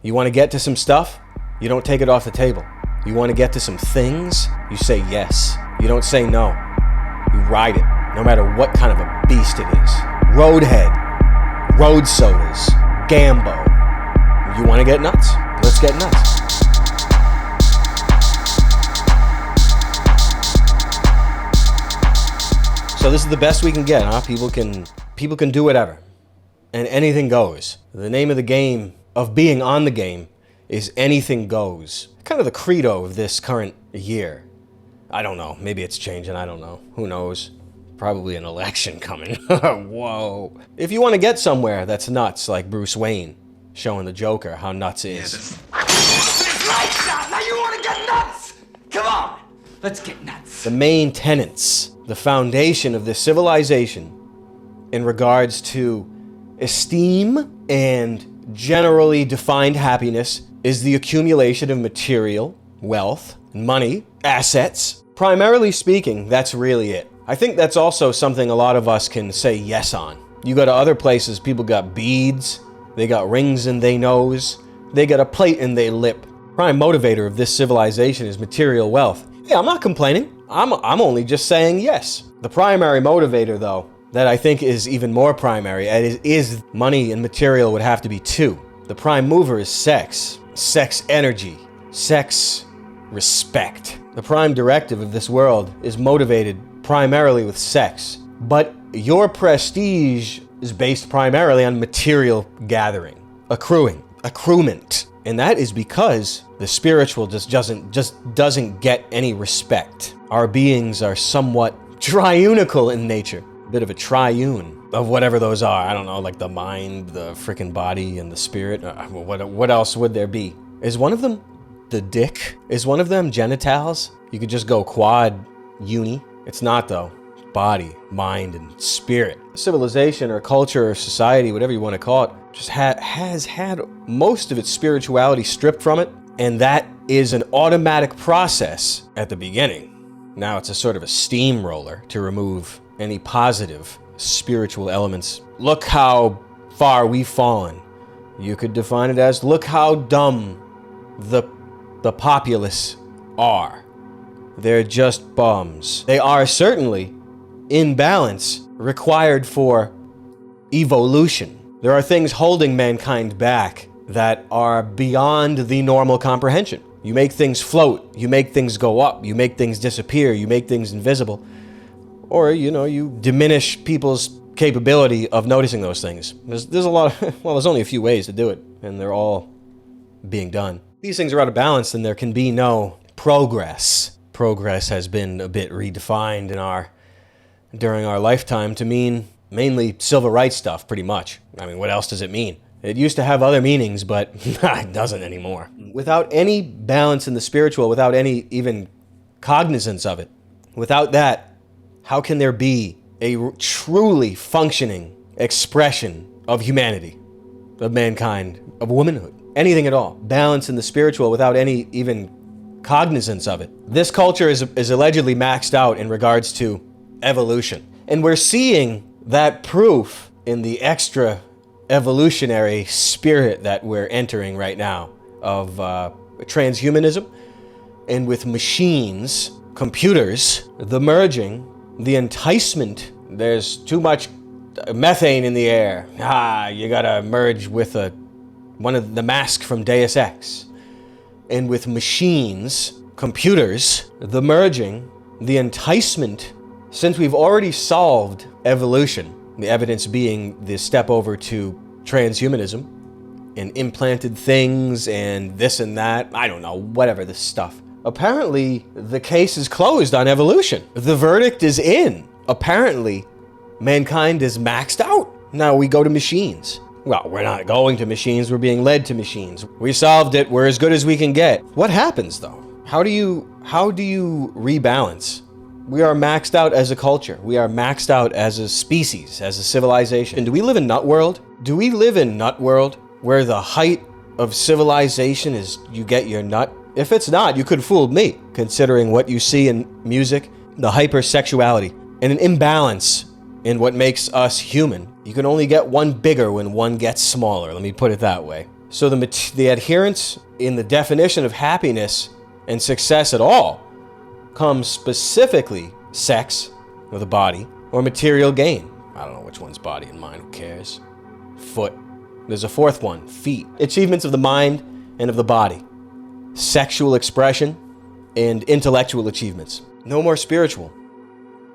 You want to get to some stuff? You don't take it off the table. You want to get to some things? You say yes. You don't say no. You ride it, no matter what kind of a beast it is. Roadhead, road sodas, Gambo. You want to get nuts? Let's get nuts. So this is the best we can get, huh? People can do whatever, and anything goes. The name of the game, of being on the game, is anything goes. Kind of the credo of this current year. I don't know. Maybe it's changing. I don't know. Who knows? Probably an election coming. Whoa. If you want to get somewhere that's nuts, like Bruce Wayne showing the Joker how nuts is. It's like that. Now you want to get nuts? Come on. Let's get nuts. The main tenets, the foundation of this civilization in regards to esteem and generally defined happiness is the accumulation of material, wealth, money, assets. Primarily speaking, that's really it. I think that's also something a lot of us can say yes on. You go to other places, people got beads, they got rings in their nose, they got a plate in their lip. Prime motivator of this civilization is material wealth. Yeah, I'm not complaining. I'm only just saying yes. The primary motivator, though, that I think is even more primary, is money and material would have to be two. The prime mover is sex, sex energy, sex respect. The prime directive of this world is motivated primarily with sex, but your prestige is based primarily on material gathering, accruement. And that is because the spiritual just doesn't get any respect. Our beings are somewhat triunical in nature. A bit of a triune of whatever those are. I don't know, like the mind, the freaking body, and the spirit. What else would there be? Is one of them the dick? Is one of them genitals? You could just go quad uni. It's not though. Body, mind, and spirit. Civilization or culture or society, whatever you want to call it, just has had most of its spirituality stripped from it, and that is an automatic process at the beginning. Now it's a sort of a steamroller to remove any positive spiritual elements. Look how far we've fallen. You could define it as, look how dumb the populace are. They're just bums. They are certainly in balance, required for evolution. There are things holding mankind back that are beyond the normal comprehension. You make things float, you make things go up, you make things disappear, you make things invisible, or you diminish people's capability of noticing those things. There's a lot of, well, there's only a few ways to do it, and they're all being done. These things are out of balance, and there can be no progress. Progress has been a bit redefined during our lifetime to mean mainly civil rights stuff, pretty much. I mean, what else does it mean? It used to have other meanings, but it doesn't anymore. Without any balance in the spiritual, without any even cognizance of it, without that, how can there be a truly functioning expression of humanity, of mankind, of womanhood, anything at all? Balance in the spiritual without any even cognizance of it. This culture is allegedly maxed out in regards to evolution. And we're seeing that proof in the extra evolutionary spirit that we're entering right now of transhumanism, and with machines, computers, the merging, the enticement. There's too much methane in the air. You gotta merge with one of the mask from Deus Ex. And with machines, computers, the merging, the enticement. Since we've already solved evolution, the evidence being the step over to transhumanism and implanted things and this and that, I don't know, whatever this stuff. Apparently, the case is closed on evolution. The verdict is in. Apparently, mankind is maxed out. Now we go to machines. Well, we're not going to machines, we're being led to machines. We solved it, we're as good as we can get. What happens though? How do you rebalance? We are maxed out as a culture. We are maxed out as a species, as a civilization. And do we live in nut world? Do we live in nut world where the height of civilization is you get your nut? If it's not, you could fool me, considering what you see in music, the hypersexuality, and an imbalance in what makes us human. You can only get one bigger when one gets smaller, let me put it that way. So the adherence in the definition of happiness and success at all comes specifically sex, or the body, or material gain. I don't know which one's body and mind, who cares? Foot. There's a fourth one, feet. Achievements of the mind and of the body. Sexual expression and intellectual achievements. No more spiritual.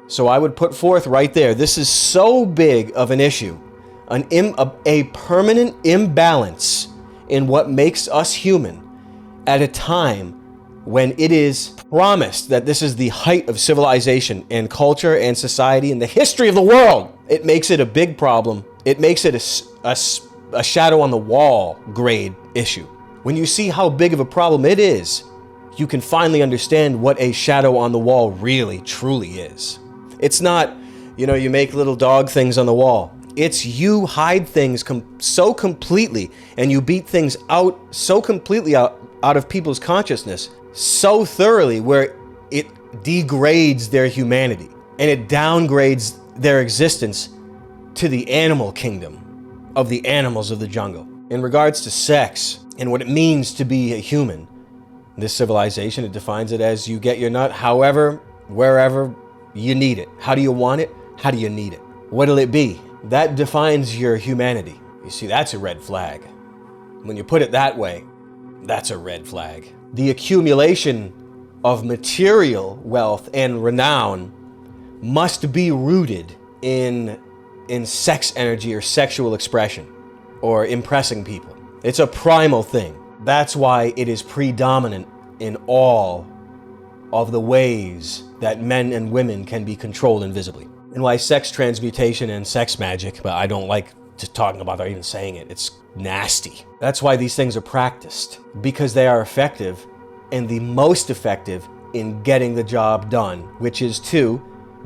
So I would put forth right there, this is so big of an issue, a permanent imbalance in what makes us human at a time when it is promised that this is the height of civilization and culture and society in the history of the world. It makes it a big problem. It makes it a shadow on the wall grade issue. When you see how big of a problem it is, you can finally understand what a shadow on the wall really, truly is. It's not, you make little dog things on the wall. It's you hide things so completely, and you beat things out so completely out of people's consciousness so thoroughly where it degrades their humanity and it downgrades their existence to the animal kingdom of the animals of the jungle. In regards to sex and what it means to be a human, this civilization, it defines it as you get your nut however, wherever you need it. How do you want it? How do you need it? What'll it be? That defines your humanity. You see, that's a red flag. When you put it that way, that's a red flag. The accumulation of material wealth and renown must be rooted in sex energy or sexual expression or impressing people. It's a primal thing. That's why it is predominant in all of the ways that men and women can be controlled invisibly. And why sex transmutation and sex magic, but I don't like just talking about it or even saying it. It's nasty. That's why these things are practiced, because they are effective and the most effective in getting the job done, which is to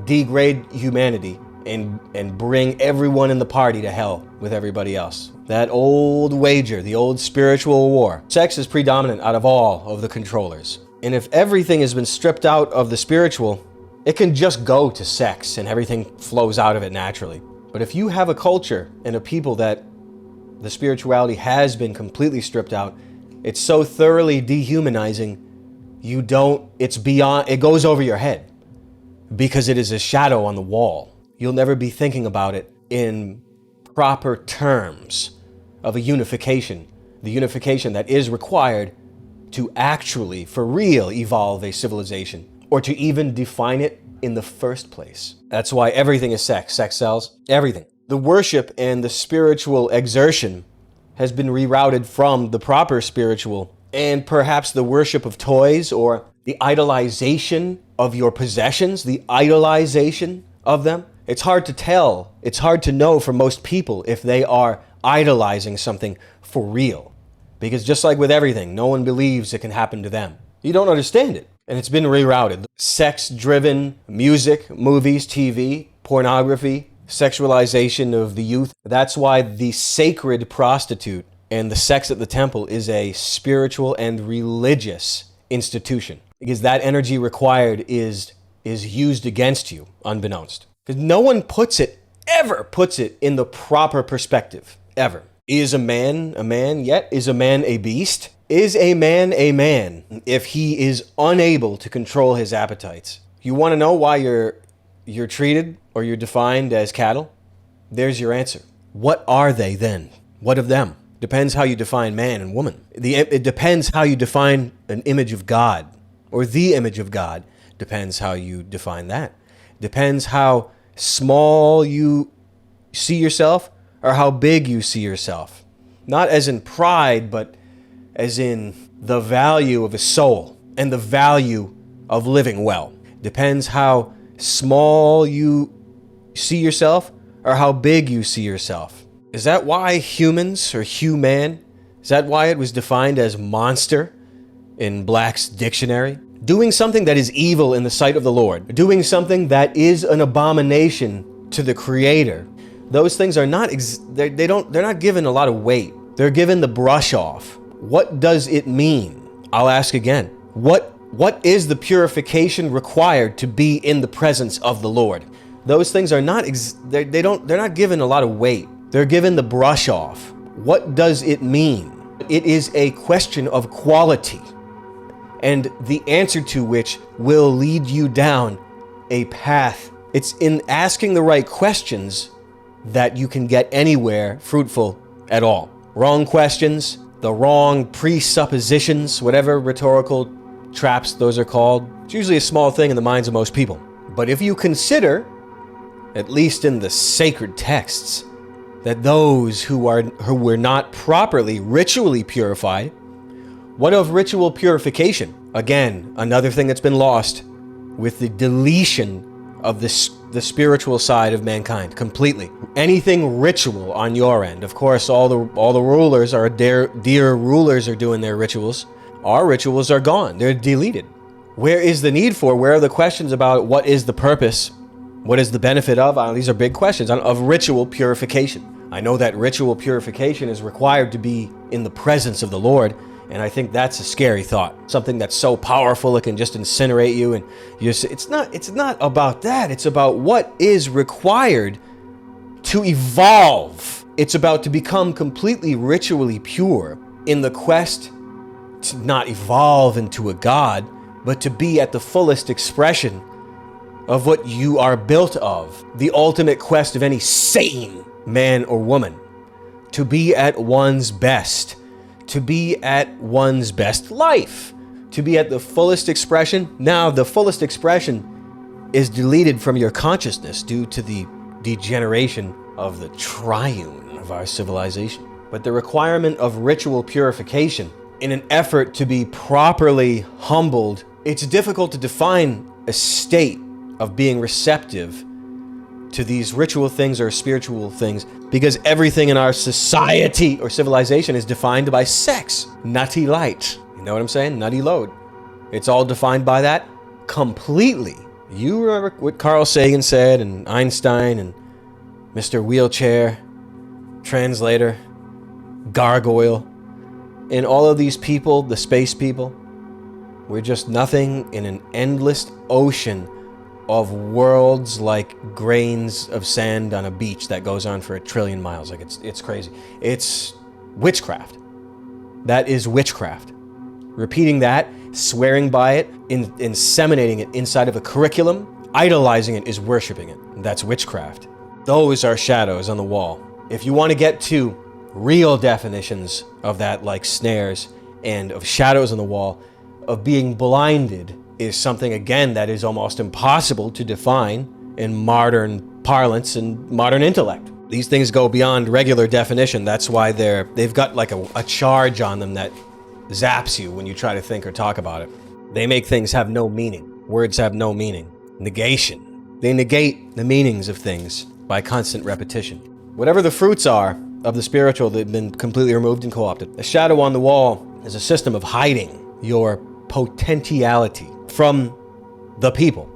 degrade humanity and bring everyone in the party to hell with everybody else. That old wager, the old spiritual war. Sex is predominant out of all of the controllers. And if everything has been stripped out of the spiritual, it can just go to sex and everything flows out of it naturally. But if you have a culture and a people that the spirituality has been completely stripped out, it's so thoroughly dehumanizing, it goes over your head because it is a shadow on the wall. You'll never be thinking about it in proper terms of a unification, the unification that is required to actually, for real, evolve a civilization, or to even define it in the first place. That's why everything is sex. Sex sells. Everything. The worship and the spiritual exertion has been rerouted from the proper spiritual and perhaps the worship of toys or the idolization of your possessions, the idolization of them. It's hard to tell. It's hard to know for most people if they are idolizing something for real. Because just like with everything, no one believes it can happen to them. You don't understand it. And it's been rerouted. Sex-driven music, movies, TV, pornography, sexualization of the youth. That's why the sacred prostitute and the sex at the temple is a spiritual and religious institution. Because that energy required is used against you, unbeknownst. Because no one ever puts it in the proper perspective, ever. Is a man yet? Is a man a beast? Is a man if he is unable to control his appetites? You want to know why you're treated or you're defined as cattle? There's your answer. What are they then? What of them? Depends how you define man and woman. It depends how you define an image of God, or the image of God. Depends how you define that. Depends how small you see yourself or how big you see yourself. Not as in pride, but as in the value of a soul and the value of living well. Depends how small you see yourself or how big you see yourself. Is that why humans or human, is that why it was defined as monster in Black's dictionary? Doing something that is evil in the sight of the Lord, doing something that is an abomination to the Creator. Those things are not, they're not given a lot of weight. They're given the brush off. What does it mean? I'll ask again. What is the purification required to be in the presence of the Lord? Those things are not, they're not given a lot of weight. They're given the brush off. What does it mean? It is a question of quality, and the answer to which will lead you down a path. It's in asking the right questions that you can get anywhere fruitful at all. Wrong questions, the wrong presuppositions, whatever rhetorical traps those are called, it's usually a small thing in the minds of most people. But if you consider, at least in the sacred texts, that those who were not properly ritually purified, what of ritual purification? Again, another thing that's been lost with the deletion of the spiritual side of mankind completely. Anything ritual on your end, of course, all the rulers, our dear rulers, are doing their rituals. Our rituals are gone; they're deleted. Where is the need for? Where are the questions about what is the purpose? What is the benefit of? These are big questions of ritual purification. I know that ritual purification is required to be in the presence of the Lord, and I think that's a scary thought. Something that's so powerful it can just incinerate you, and it's not about that. It's about what is required to evolve. It's about to become completely ritually pure in the quest to not evolve into a god, but to be at the fullest expression of what you are built of. The ultimate quest of any sane man or woman. To be at one's best. To be at one's best life. To be at the fullest expression. Now, the fullest expression is deleted from your consciousness due to the degeneration of the triune of our civilization. But the requirement of ritual purification in an effort to be properly humbled, it's difficult to define a state of being receptive to these ritual things or spiritual things, because everything in our society or civilization is defined by sex. Nutty light. You know what I'm saying? Nutty load. It's all defined by that completely. You remember what Carl Sagan said, and Einstein, and Mr. Wheelchair, Translator, Gargoyle, and all of these people, the space people. We're just nothing in an endless ocean of worlds like grains of sand on a beach that goes on for 1 trillion miles. Like it's crazy. It's witchcraft. That is witchcraft. Repeating that, swearing by it, inseminating it inside of a curriculum, idolizing it is worshiping it. That's witchcraft. Those are shadows on the wall. If you want to get to real definitions of that, like snares and of shadows on the wall, of being blinded, is something, again, that is almost impossible to define in modern parlance and modern intellect. These things go beyond regular definition. That's why they've got like a charge on them that zaps you when you try to think or talk about it. They make things have no meaning. Words have no meaning. Negation. They negate the meanings of things by constant repetition. Whatever the fruits are of the spiritual, they've been completely removed and co-opted. A shadow on the wall is a system of hiding your potentiality from the people,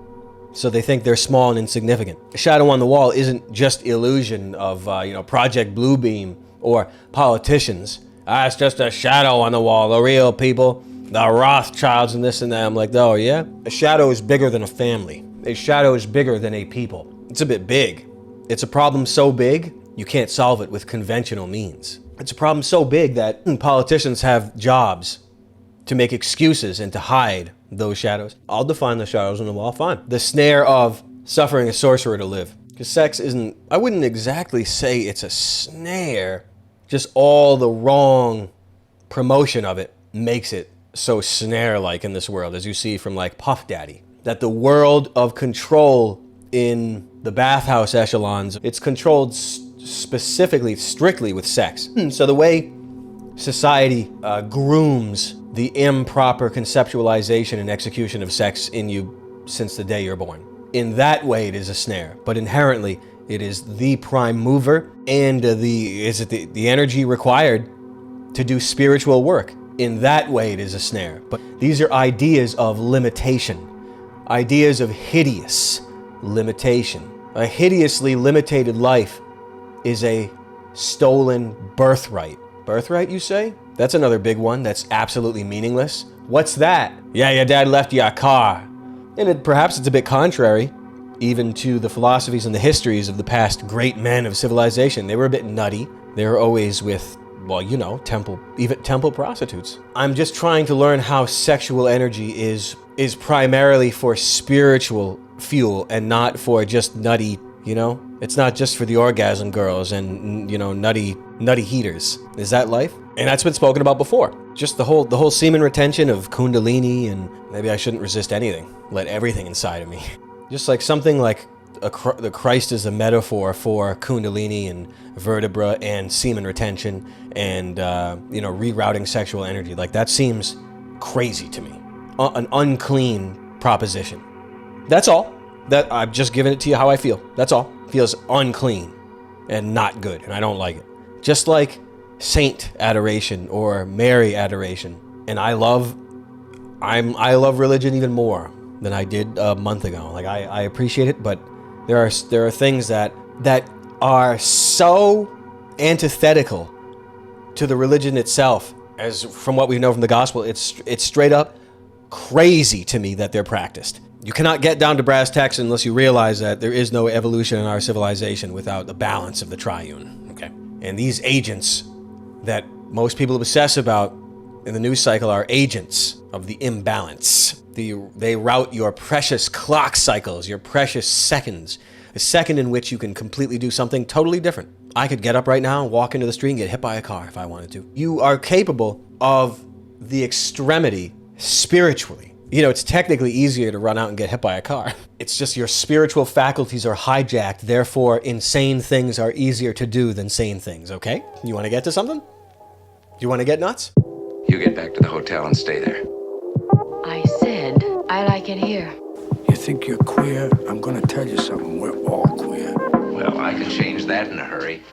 so they think they're small and insignificant. A shadow on the wall isn't just illusion of Project Bluebeam or politicians. It's just a shadow on the wall. The real people, the Rothschilds and this and that. I'm like, oh yeah? A shadow is bigger than a family. A shadow is bigger than a people. It's a bit big. It's a problem so big, you can't solve it with conventional means. It's a problem so big that politicians have jobs to make excuses and to hide those shadows. I'll define the shadows on the wall, fine. The snare of suffering a sorcerer to live. Because sex isn't, I wouldn't exactly say it's a snare, just all the wrong promotion of it makes it so snare-like in this world, as you see from like Puff Daddy. That the world of control in the bathhouse echelons, it's controlled specifically, strictly with sex. So the way society grooms the improper conceptualization and execution of sex in you since the day you're born. In that way, it is a snare, but inherently, it is the prime mover and the energy required to do spiritual work. In that way, it is a snare. But these are ideas of limitation, ideas of hideous limitation. A hideously limited life is a stolen birthright. Birthright, you say? That's another big one that's absolutely meaningless. What's that? Yeah, your dad left you a car. And perhaps it's a bit contrary, even to the philosophies and the histories of the past great men of civilization. They were a bit nutty. They were always with well, you know, even temple prostitutes. I'm just trying to learn how sexual energy is primarily for spiritual fuel and not for just nutty, you know? It's not just for the orgasm girls and, you know, nutty heaters. Is that life? And that's been spoken about before. Just the whole semen retention of Kundalini, and maybe I shouldn't resist anything. Let everything inside of me. Just like something like the Christ is a metaphor for Kundalini and vertebra and semen retention and, you know, rerouting sexual energy. Like, that seems crazy to me. An unclean proposition. That's all. That I've just given it to you how I feel. That's all. Feels unclean and not good, and I don't like it. Just like saint adoration or Mary adoration. And I love religion even more than I did a month ago. Like, I appreciate it, but there are things that are so antithetical to the religion itself, as from what we know from the gospel. It's straight up crazy to me that they're practiced. You cannot get down to brass tacks unless you realize that there is no evolution in our civilization without the balance of the triune, okay? And these agents that most people obsess about in the news cycle are agents of the imbalance. They route your precious clock cycles, your precious seconds, a second in which you can completely do something totally different. I could get up right now, walk into the street, and get hit by a car if I wanted to. You are capable of the extremity spiritually. You know, it's technically easier to run out and get hit by a car. It's just your spiritual faculties are hijacked, therefore insane things are easier to do than sane things, okay? You want to get to something? You want to get nuts? You get back to the hotel and stay there. I said I like it here. You think you're queer? I'm gonna tell you something. We're all queer. Well, I can change that in a hurry.